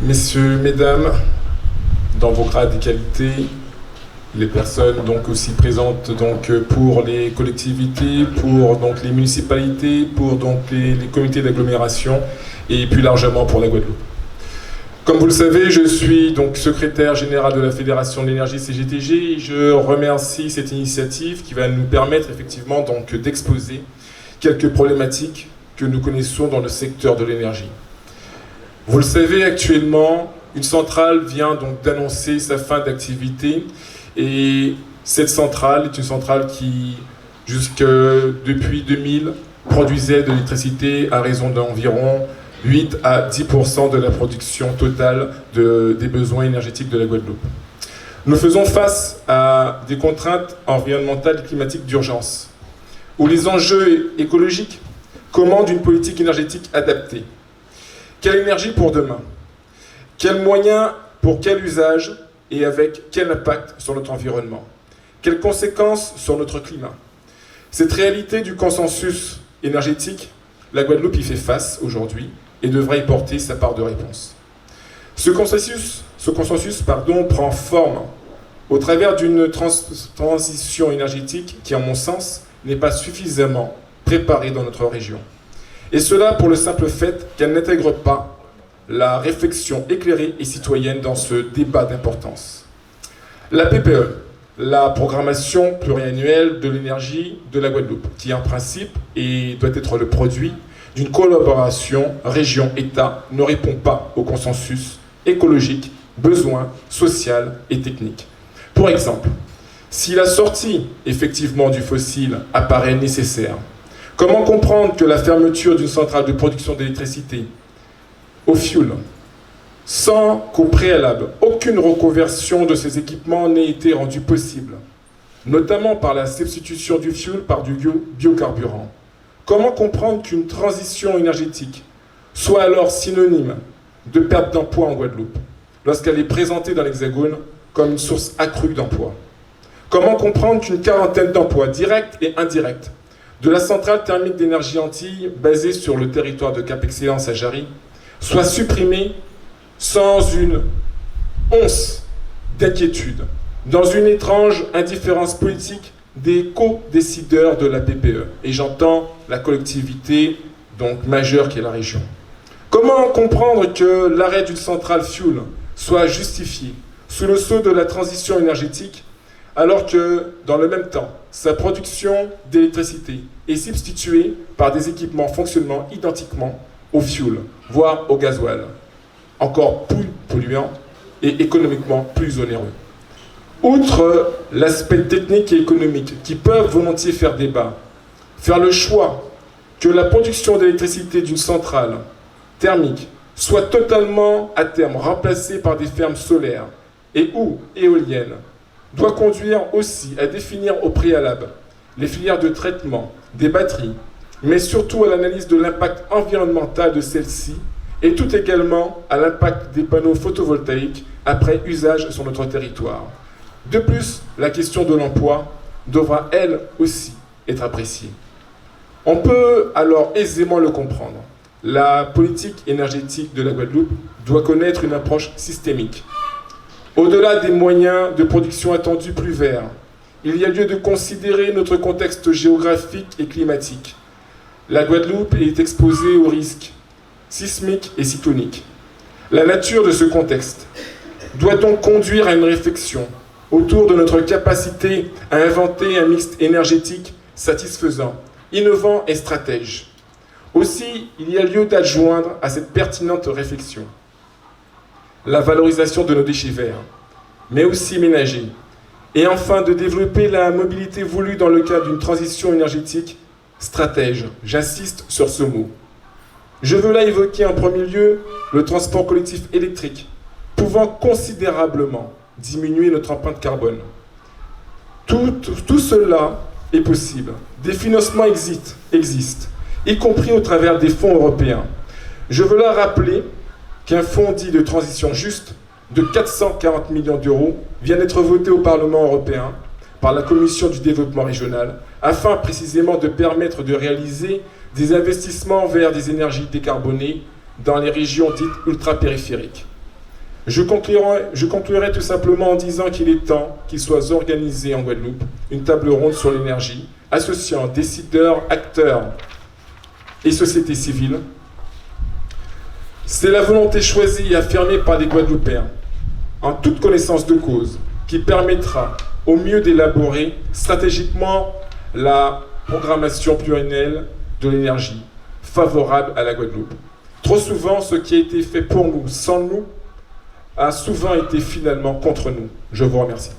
Messieurs, mesdames, dans vos grades et qualités, les personnes donc aussi présentes donc pour les collectivités, pour donc les municipalités, pour donc les comités d'agglomération et plus largement pour la Guadeloupe. Comme vous le savez, je suis donc secrétaire général de la Fédération de l'énergie CGTG et je remercie cette initiative qui va nous permettre effectivement donc d'exposer quelques problématiques que nous connaissons dans le secteur de l'énergie. Vous le savez, actuellement, une centrale vient donc d'annoncer sa fin d'activité et cette centrale est une centrale qui, depuis 2000, produisait de l'électricité à raison d'environ 8 à 10% de la production totale des besoins énergétiques de la Guadeloupe. Nous faisons face à des contraintes environnementales et climatiques d'urgence, où les enjeux écologiques commandent une politique énergétique adaptée. Quelle énergie pour demain? Quels moyens pour quel usage et avec quel impact sur notre environnement? Quelles conséquences sur notre climat? Cette réalité du consensus énergétique, la Guadeloupe y fait face aujourd'hui et devrait y porter sa part de réponse. Ce consensus prend forme au travers d'une transition énergétique qui, à mon sens, n'est pas suffisamment préparée dans notre région. Et cela pour le simple fait qu'elle n'intègre pas la réflexion éclairée et citoyenne dans ce débat d'importance. La PPE, la programmation pluriannuelle de l'énergie de la Guadeloupe, qui en principe doit être le produit d'une collaboration région-État, ne répond pas au consensus écologique, besoin social et technique. Pour exemple, si la sortie effectivement du fossile apparaît nécessaire, comment comprendre que la fermeture d'une centrale de production d'électricité au fioul, sans qu'au préalable, aucune reconversion de ces équipements n'ait été rendue possible, notamment par la substitution du fioul par du biocarburant? Comment comprendre qu'une transition énergétique soit alors synonyme de perte d'emploi en Guadeloupe, lorsqu'elle est présentée dans l'Hexagone comme une source accrue d'emploi? Comment comprendre qu'une quarantaine d'emplois directs et indirects de la centrale thermique d'énergie Antilles, basée sur le territoire de Cap-Excellence à Jarry, soit supprimée sans une once d'inquiétude, dans une étrange indifférence politique des co-décideurs de la PPE, et j'entends la collectivité donc majeure qui est la région. Comment comprendre que l'arrêt d'une centrale fuel soit justifié sous le sceau de la transition énergétique, alors que, dans le même temps, sa production d'électricité est substituée par des équipements fonctionnant identiquement au fioul, voire au gasoil, encore plus polluants et économiquement plus onéreux? Outre l'aspect technique et économique qui peuvent volontiers faire débat, faire le choix que la production d'électricité d'une centrale thermique soit totalement à terme remplacée par des fermes solaires et ou éoliennes doit conduire aussi à définir au préalable les filières de traitement des batteries, mais surtout à l'analyse de l'impact environnemental de celles-ci et tout également à l'impact des panneaux photovoltaïques après usage sur notre territoire. De plus, la question de l'emploi devra elle aussi être appréciée. On peut alors aisément le comprendre. La politique énergétique de la Guadeloupe doit connaître une approche systémique. Au-delà des moyens de production attendus plus verts, il y a lieu de considérer notre contexte géographique et climatique. La Guadeloupe est exposée aux risques sismiques et cycloniques. La nature de ce contexte doit donc conduire à une réflexion autour de notre capacité à inventer un mix énergétique satisfaisant, innovant et stratège. Aussi, il y a lieu d'adjoindre à cette pertinente réflexion la valorisation de nos déchets verts, mais aussi ménagers, et enfin de développer la mobilité voulue dans le cadre d'une transition énergétique stratège. J'insiste sur ce mot. Je veux là évoquer en premier lieu le transport collectif électrique, pouvant considérablement diminuer notre empreinte carbone. Tout cela est possible. Des financements existent, y compris au travers des fonds européens. Je veux là rappeler qu'un fonds dit de transition juste de 440 millions d'euros vient d'être voté au Parlement européen par la Commission du développement régional, afin précisément de permettre de réaliser des investissements vers des énergies décarbonées dans les régions dites ultra-périphériques. Je conclurai tout simplement en disant qu'il est temps qu'il soit organisé en Guadeloupe une table ronde sur l'énergie, associant décideurs, acteurs et société civile. C'est la volonté choisie et affirmée par les Guadeloupéens, en toute connaissance de cause, qui permettra au mieux d'élaborer stratégiquement la programmation pluriannuelle de l'énergie favorable à la Guadeloupe. Trop souvent, ce qui a été fait pour nous, sans nous, a souvent été finalement contre nous. Je vous remercie.